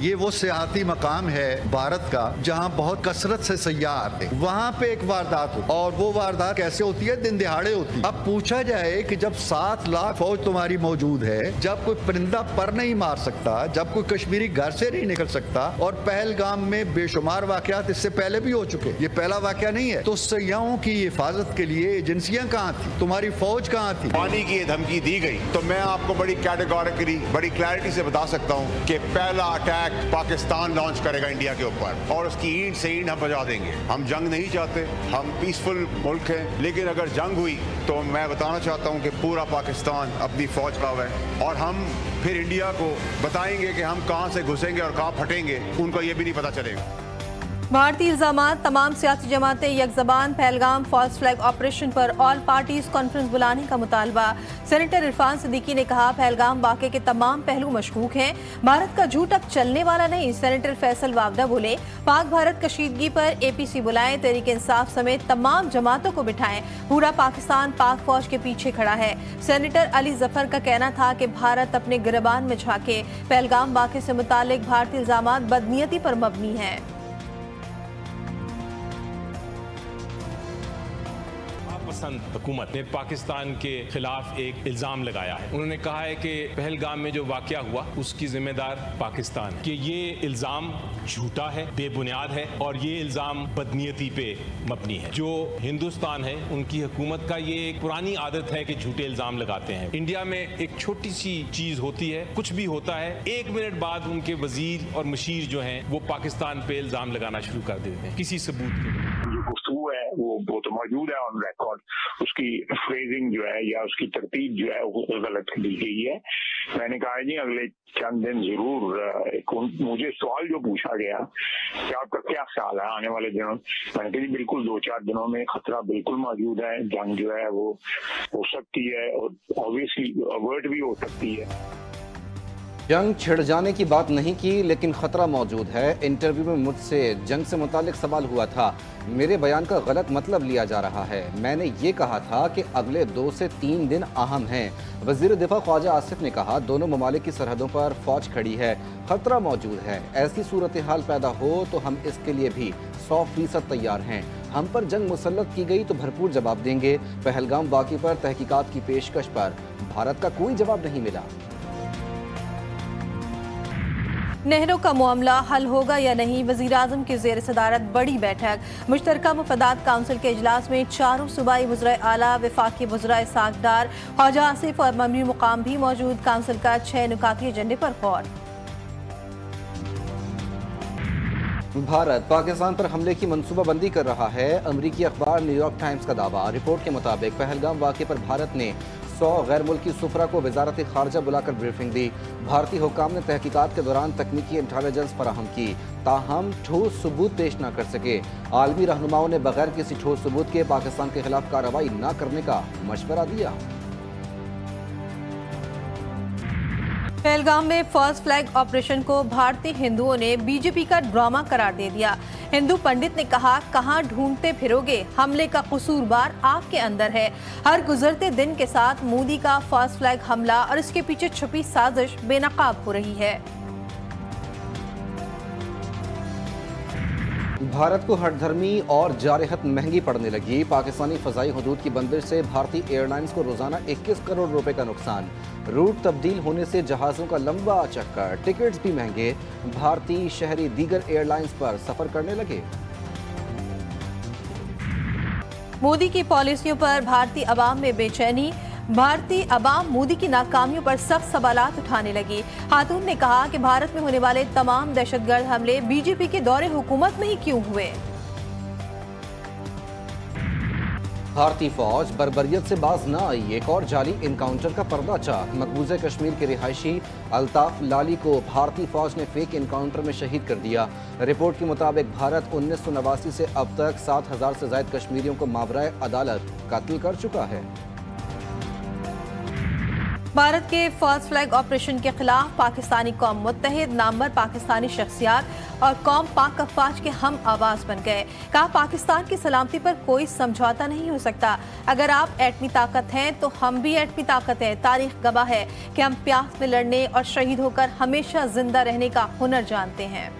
ये वो सियाहती मकाम है भारत का जहाँ बहुत कसरत से सयाह आते हैं। वहाँ पे एक वारदात हो और वो वारदात कैसे होती है? दिन दिहाड़े होती है। अब पूछा जाए कि जब 7 लाख फौज तुम्हारी मौजूद है, जब कोई परिंदा पर नहीं मार सकता, जब कोई कश्मीरी घर से नहीं निकल सकता, और पहलगाम में बेशुमार वाकयात इससे पहले भी हो चुके, ये पहला वाकया नहीं है, तो सयाहों की हिफाजत के लिए एजेंसियां कहाँ थी? तुम्हारी फौज कहाँ थी? पानी की ये धमकी दी गई तो मैं आपको बड़ी कैटेगोरिकली, बड़ी क्लैरिटी से बता सकता हूँ कि पहला अटैक पाकिस्तान लॉन्च करेगा इंडिया के ऊपर और उसकी ईंट से ईंट हम बजा देंगे। हम जंग नहीं चाहते, हम पीसफुल मुल्क हैं, लेकिन अगर जंग हुई तो मैं बताना चाहता हूँ कि पूरा पाकिस्तान अपनी फौज का है और हम फिर इंडिया को बताएंगे कि हम कहाँ से घुसेंगे और कहाँ फटेंगे, उनको ये भी नहीं पता चलेगा। भारतीय इल्जामात, तमाम सियासी जमातें यकजबान, पहलगाम फॉल्स फ्लैग ऑपरेशन पर ऑल पार्टीज कॉन्फ्रेंस बुलाने का मुतालबा। सेनेटर इरफान सिद्दीकी ने कहा, पहलगाम वाक़े के तमाम पहलू मशकूक हैं, भारत का झूठ अब चलने वाला नहीं। सेनेटर फैसल वावदा बोले, पाक भारत कशीदगी पर APC बुलाएं, तहरीक इंसाफ समेत तमाम जमातों को बिठाएं, पूरा पाकिस्तान पाक फौज के पीछे खड़ा है। सेनेटर अली जफर का कहना था कि भारत अपने गिरबान में झांके, पहलगाम वाक़े से मुतालिक भारतीय इल्जामात बदनीयती पर मबनी है। हुकूमत ने पाकिस्तान के खिलाफ एक इल्जाम लगाया है। उन्होंने कहा है कि पहलगाम में जो वाकया हुआ उसकी जिम्मेदार पाकिस्तान है, कि ये इल्जाम झूठा है, बेबुनियाद है और ये इल्जाम बदनीयती पे मबनी है। जो हिंदुस्तान है उनकी हुकूमत का ये एक पुरानी आदत है कि झूठे इल्जाम लगाते हैं। इंडिया में एक छोटी सी चीज होती है, कुछ भी होता है, 1 मिनट बाद उनके वजीर और मशीर जो हैं वो पाकिस्तान पे इल्जाम लगाना शुरू कर देते हैं किसी सबूत के लिए। गुफ्तगू है वो तो मौजूद है ऑन रिकॉर्ड, उसकी फ्रेजिंग जो है या उसकी तरतीब जो है वो गलत दी गई है। मैंने कहा जी अगले चंद दिन जरूर मुझे सवाल जो पूछा गया कि आपका क्या ख्याल है आने वाले दिनों, मैंने कहा जी बिल्कुल 2-4 दिनों में खतरा बिल्कुल मौजूद है, जंग जो है वो हो सकती है और ऑब्वियसली अवर्ट भी हो सकती है। जंग छिड़ जाने की बात नहीं की, लेकिन खतरा मौजूद है। इंटरव्यू में मुझसे जंग से मुतालिक सवाल हुआ था, मेरे बयान का गलत मतलब लिया जा रहा है। मैंने ये कहा था कि अगले 2 से 3 दिन अहम हैं। वज़ीर दिफा ख्वाजा आसिफ ने कहा, दोनों ममालिक की सरहदों पर फौज खड़ी है, खतरा मौजूद है। ऐसी सूरत हाल पैदा हो तो हम इसके लिए भी 100% तैयार हैं। हम पर जंग मुसल्लत की गई तो भरपूर जवाब देंगे। पहलगाम वाक़े पर तहकीकात की पेशकश पर भारत का कोई जवाब नहीं मिला। नहरों का मामला हल होगा या नहीं, वज़ीर आज़म की ज़ेर सदारत बड़ी बैठक। मुश्तरका मुफादात काउंसिल के इजलास में 4 सूबाई वज़राए आला, वफाकी वज़राए सागदार, ख्वाजा आसिफ और ममनी मुकाम भी मौजूद। काउंसिल का 6 नुकाती एजेंडे पर गौर। भारत पाकिस्तान पर हमले की मनसूबाबंदी कर रहा है, अमरीकी अखबार न्यूयॉर्क टाइम्स का दावा। रिपोर्ट के मुताबिक पहलगाम वाक़े पर भारत ने 100 गैर मुल्की सुफरा को वजारत खारजा बुलाकर ब्रीफिंग दी। भारतीय हुक्काम ने तहकीकात के दौरान तकनीकी इंटेलिजेंस फराहम की, ताहम ठोस सबूत पेश न कर सके। आलमी रहनुमाओं ने बगैर किसी ठोस सबूत के पाकिस्तान के खिलाफ कार्रवाई न करने का मशवरा दिया। पहलगाम में फर्स्ट फ्लैग ऑपरेशन को भारतीय हिंदुओं ने बीजेपी का ड्रामा करार दे दिया। हिंदू पंडित ने कहा, कहां ढूंढते फिरोगे, हमले का कसूरवार आपके अंदर है। हर गुजरते दिन के साथ मोदी का फर्स्ट फ्लैग हमला और इसके पीछे छुपी साजिश बेनकाब हो रही है। भारत को हठधर्मी और जारहत महंगी पड़ने लगी। पाकिस्तानी फ़ज़ाई हदूद की बंदिश से भारतीय एयरलाइंस को रोजाना 21 करोड़ रुपए का नुकसान। रूट तब्दील होने से जहाज़ों का लंबा चक्कर, टिकट्स भी महंगे। भारतीय शहरी दीगर एयरलाइंस पर सफ़र करने लगे। मोदी की पॉलिसियों पर भारतीय अवाम में बेचैनी। भारतीय अवाम मोदी की नाकामियों पर सख्त सवालात उठाने लगी। खातून ने कहा कि भारत में होने वाले तमाम दहशतगर्द हमले बीजेपी के दौरे हुकूमत में ही क्यों हुए। भारतीय फौज बर्बरियत से बाज न आई, एक और जाली इनकाउंटर का पर्दा चाक। मकबूजा कश्मीर के रिहायशी अल्ताफ लाली को भारतीय फौज ने फेक इनकाउंटर में शहीद कर दिया। रिपोर्ट के मुताबिक भारत 1989 से अब तक 7,000 से ज्यादा कश्मीरियों को मावराए अदालत कत्ल कर चुका है। भारत के फर्स्ट फ्लैग ऑपरेशन के खिलाफ पाकिस्तानी कौम मुत्तहिद, नामवर पाकिस्तानी शख्सियात और कौम पाक अफवाज के हम आवाज बन गए। कहा, पाकिस्तान की सलामती पर कोई समझौता नहीं हो सकता। अगर आप एटमी ताकत हैं तो हम भी एटमी ताकत हैं। तारीख गवाह है कि हम प्यास में लड़ने और शहीद होकर हमेशा जिंदा रहने का हुनर जानते हैं।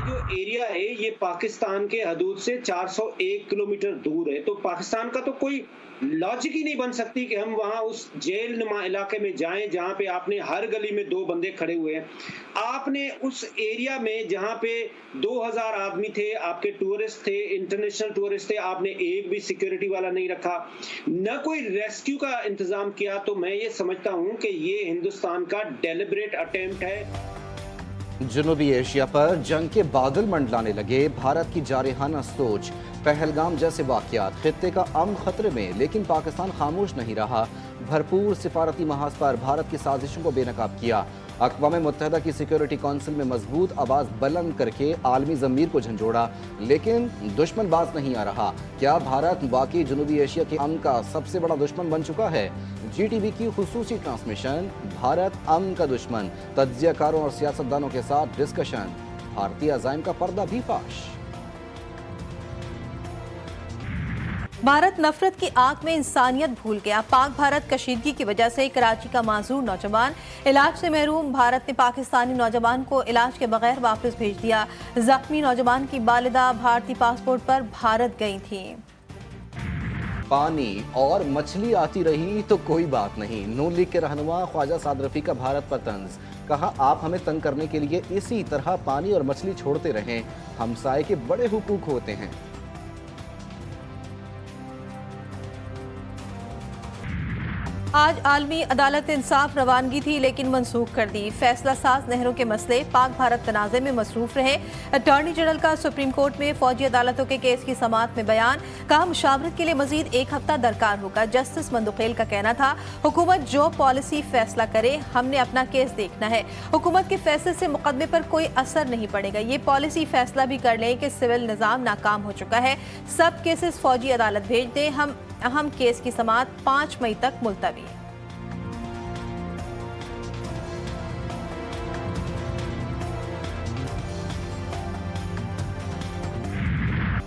जो एरिया है ये पाकिस्तान के हदूद से 401 किलोमीटर दूर है, तो पाकिस्तान का तो कोई लॉजिक ही नहीं बन सकती कि हम वहां उस जेल नुमा इलाके में जाएं जहां पे आपने हर गली में 2 बंदे खड़े हुए हैं। आपने उस एरिया में जहां पे 2000 आदमी थे, आपके टूरिस्ट थे, इंटरनेशनल टूरिस्ट थे, आपने एक भी सिक्योरिटी वाला नहीं रखा, न कोई रेस्क्यू का इंतजाम किया। तो मैं ये समझता हूं कि ये हिंदुस्तान का डेलिब्रेट अटेम्प्ट है। जनूबी एशिया पर जंग के बादल मंडलाने लगे। भारत की जारहाना सोच, पहलगाम जैसे वाकयात, खित्ते का अमन खतरे में, लेकिन पाकिस्तान खामोश नहीं रहा। भरपूर सिफारती महाज पर भारत की साजिशों को बेनकाब किया। अक़वाम मुत्तहिदा की सिक्योरिटी काउंसिल में मजबूत आवाज़ बुलंद करके आलमी ज़मीर को झंझोड़ा, लेकिन दुश्मन बाज नहीं आ रहा। क्या भारत वाकई जनूबी एशिया के अमन का सबसे बड़ा दुश्मन बन चुका है? GTV की खुसूसी ट्रांसमिशन, भारत अमन का दुश्मन, तज्जियाकारों और सियासतदानों के साथ डिस्कशन, भारतीय अज़ाइम का पर्दा भी फाश। भारत नफरत की आग में इंसानियत भूल गया। पाक भारत कशीदगी की वजह से कराची का माजूर नौजवान इलाज से महरूम। भारत ने पाकिस्तानी नौजवान को इलाज के बगैर वापस भेज दिया। जख्मी नौजवान की वालिदा भारतीय पासपोर्ट पर भारत गई थी। पानी और मछली आती रही तो कोई बात नहीं। नून लीग के रहनुमा ख्वाजा साद रफी का भारत पर तंज। कहा, आप हमें तंग करने के लिए इसी तरह पानी और मछली छोड़ते रहें। हमसाये के बड़े हुकूक होते हैं। आज आलमी अदालत इंसाफ रवानगी थी, लेकिन मनसूख कर दी। फैसला साज नहरों के मसले पाक भारत तनाज़े में मसरूफ रहे। अटॉर्नी जनरल का सुप्रीम कोर्ट में फौजी अदालतों के केस की समाअत में बयान। कहा, मुशावरत के लिए मजीद 1 हफ्ता दरकार होगा। जस्टिस मंदुखेल का कहना था, हुकूमत जो पॉलिसी फैसला करे, हमने अपना केस देखना है। हुकूमत के फैसले से मुकदमे पर कोई असर नहीं पड़ेगा। ये पॉलिसी फैसला भी कर लें कि सिविल निज़ाम नाकाम हो चुका है, सब केसेस फौजी अदालत भेज दें। हम अहम केस की समाअत 5 मई तक मुलतवी।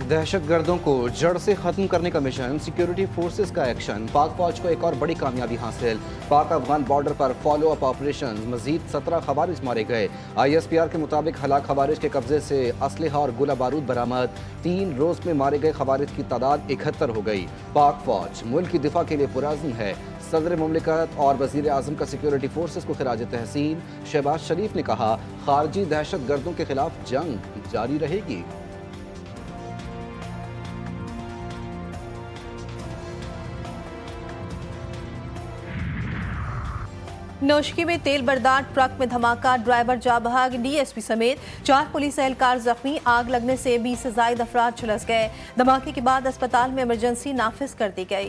दहशतगर्दों को जड़ से खत्म करने का मिशन, सिक्योरिटी फोर्सेस का एक्शन, पाक फौज को एक और बड़ी कामयाबी हासिल। पाक अफगान बॉर्डर पर फॉलो अप ऑपरेशन, मजीद 17 खवारिज मारे गए। ISPR के मुताबिक हलाक खवारिज के कब्जे से असलहा और गोला बारूद बरामद। 3 रोज में मारे गए खवारिज की तादाद 71 हो गई। पाक फौज मुल्क की दिफा के लिए पुरअज़्म है। सदर मुमलिकत और वज़ीर आज़म का सिक्योरिटी फोर्सेस को खिराज तहसीन। शहबाज शरीफ ने कहा, खारजी दहशतगर्दों के खिलाफ जंग जारी रहेगी। नौशकी में तेल बरदार ट्रक में धमाका, ड्राइवर जा बहाग। DSP समेत 4 पुलिस एहलकार जख्मी। आग लगने से 20 से ज़ायद अफराद झुलस गए। धमाके के बाद अस्पताल में इमरजेंसी नाफिज कर दी गई।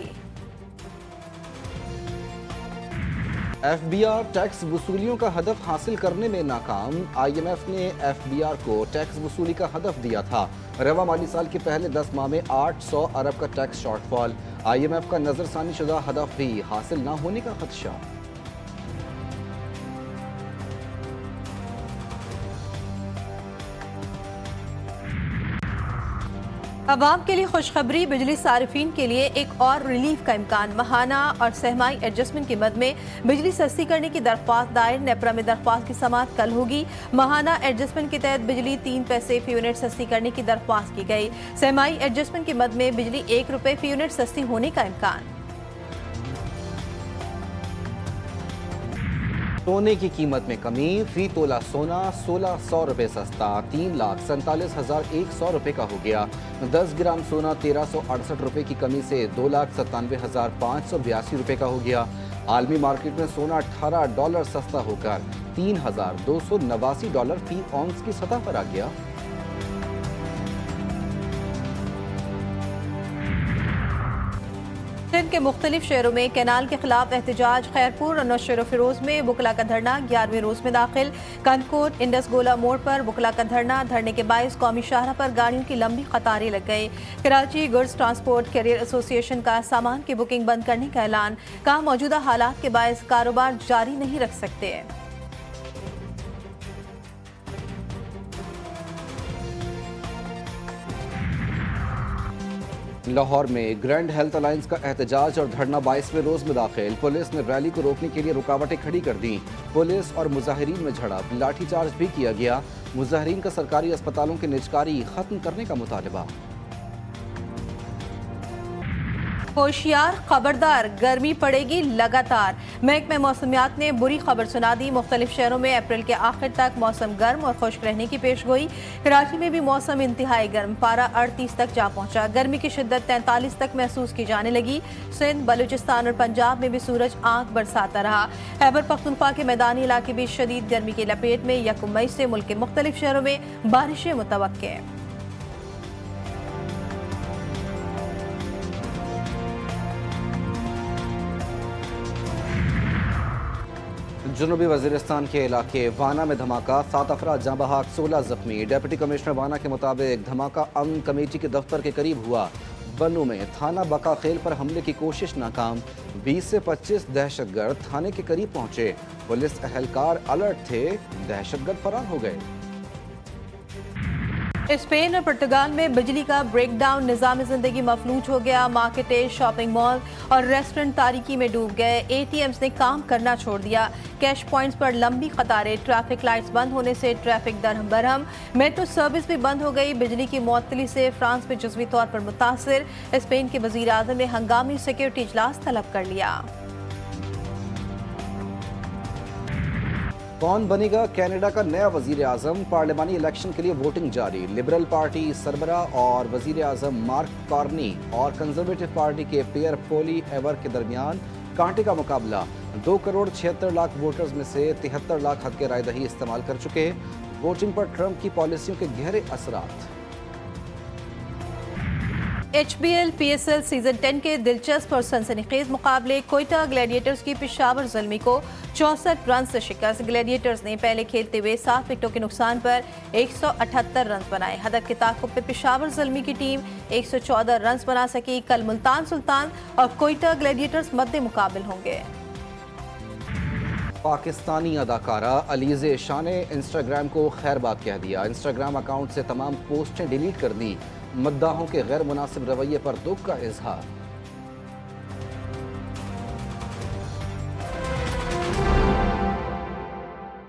FBR टैक्स वसूलियों का हदफ हासिल करने में नाकाम। IMF ने FBR को टैक्स वसूली का हदफ दिया था। रवा माली साल के पहले 10 माह में 800 अरब का टैक्स शॉर्टफॉल। IMF का नजरसानी शुदा हदफ भी हासिल न होने का खदशा। अवाम के लिए खुशखबरी, बिजली सारिफीन के लिए एक और रिलीफ का इम्कान। महाना और सहमाई एडजस्टमेंट की मद में बिजली सस्ती करने की दरख्वास्त दायर। नेपरा में दरख्वास्त की समाअत कल होगी। महाना एडजस्टमेंट के तहत बिजली 3 पैसे फी यूनिट सस्ती करने की दरख्वास्त की गई। सहमाई एडजस्टमेंट की मद में बिजली 1 रुपये फी यूनिट सस्ती होने का इम्कान। सोने की कीमत में कमी, फी तोला सोना 1600 रुपये सस्ता, 3,47,100 रुपये का हो गया। 10 ग्राम सोना 1368 रुपये की कमी से 2,97,582 रुपये का हो गया। आलमी मार्केट में सोना $18 सस्ता होकर $3,289 फी औंस की सतह पर आ गया। सिंध के मुख्तलिफ शहरों में कैनाल के खिलाफ एहतजाज। खैरपुर और नौशेरो फिरोज में बुकला का धरना 11वें रोज में दाखिल। कनकोट इंडस गोला मोड़ पर बुकला का धरना। धरने के बायस कौमी शाहरा पर गाड़ियों की लंबी कतारें लग गई। Karachi goods transport carrier association का सामान की बुकिंग बंद करने का ऐलान। कहा मौजूदा हालात के बायस कारोबार जारी नहीं रख सकते। लाहौर में ग्रैंड हेल्थ अलायंस का एहतजाज और धरना 22वें रोज में दाखिल। पुलिस ने रैली को रोकने के लिए रुकावटें खड़ी कर दी। पुलिस और मुजाहिरीन में झड़प, लाठीचार्ज भी किया गया। मुजाहिरीन का सरकारी अस्पतालों की निजकारी खत्म करने का मुतालबा। होशियार, खबरदार, गर्मी पड़ेगी लगातार। महकमे मौसमियात ने बुरी खबर सुना दी। मुख्तलिफ शहरों में अप्रैल के आखिर तक मौसम गर्म और खुश्क रहने की पेशगोई। कराची में भी मौसम इंतहाई गर्म, पारा 38 तक जा पहुंचा। गर्मी की शिद्दत 43 तक महसूस की जाने लगी। सिंध, बलूचिस्तान और पंजाब में भी सूरज आंख बरसाता रहा। खैबर पख्तूनख्वा के मैदानी इलाके भी शदीद गर्मी की लपेट में। 1 मई से मुल्क के मुख्तलिफ शहरों में बारिशें मुतवक्के। जुनूबी वजीरिस्तान के इलाके वाना में धमाका, 7 अफराद जाँ बहक, 16 जख्मी। डिप्टी कमिश्नर वाना के मुताबिक धमाका अमन कमेटी के दफ्तर के करीब हुआ। बन्नू में थाना बका खेल पर हमले की कोशिश नाकाम। 20 से 25 दहशतगर्द थाने के करीब पहुंचे। पुलिस एहलकार अलर्ट थे, दहशतगर्द फरार हो गए। स्पेन और पुर्तगाल में बिजली का ब्रेकडाउन, निज़ाम जिंदगी मफलूज हो गया। मार्केटें, शॉपिंग मॉल और रेस्टोरेंट तारीकी में डूब गए। एटीएम्स ने काम करना छोड़ दिया। कैश पॉइंट्स पर लंबी कतारें। ट्रैफिक लाइट्स बंद होने से ट्रैफिक दरहम बरहम। मेट्रो सर्विस भी बंद हो गई। बिजली की मुअत्तली से फ्रांस में जुज़वी तौर पर मुतासिर। स्पेन के वज़ीर आज़म ने हंगामी सिक्योरिटी इजलास तलब कर लिया। कौन बनेगा कनाडा का नया वजीर आजम? पार्लिमानी इलेक्शन के लिए वोटिंग जारी। लिबरल पार्टी सरबरा और वजीर आजम मार्क कार्नी और कंजर्वेटिव पार्टी के पियर पोली एवर के दरमियान कांटे का मुकाबला। 2 करोड़ 76 लाख वोटर्स में से 73 लाख हक के राय दही इस्तेमाल कर चुके हैं। वोटिंग पर ट्रंप की पॉलिसियों के गहरे असरात। HBL PSL सीजन 10 के दिलचस्प और सनसनीखेज मुकाबले। कोयटा ग्लैडिएटर्स की पेशावर ज़ल्मी को 64 रन से शिकस्त। ग्लैडिएटर्स ने पहले खेलते हुए 7 विकेटों के नुकसान पर 178 रन बनाए। हदफ के ताक़ुब पे पेशावर ज़ल्मी की टीम 114 रन बना सकी। कल मुल्तान सुल्तान और कोयटा ग्लैडिएटर्स मद्दे मुकाबिल होंगे। पाकिस्तानी अदाकारा अलीज़े शाह ने इंस्टाग्राम को खैरबाद कह दिया। इंस्टाग्राम अकाउंट से तमाम पोस्टें डिलीट कर दी। मद्दाहों के गैर मुनासिब रवैये पर दुख का इजहार।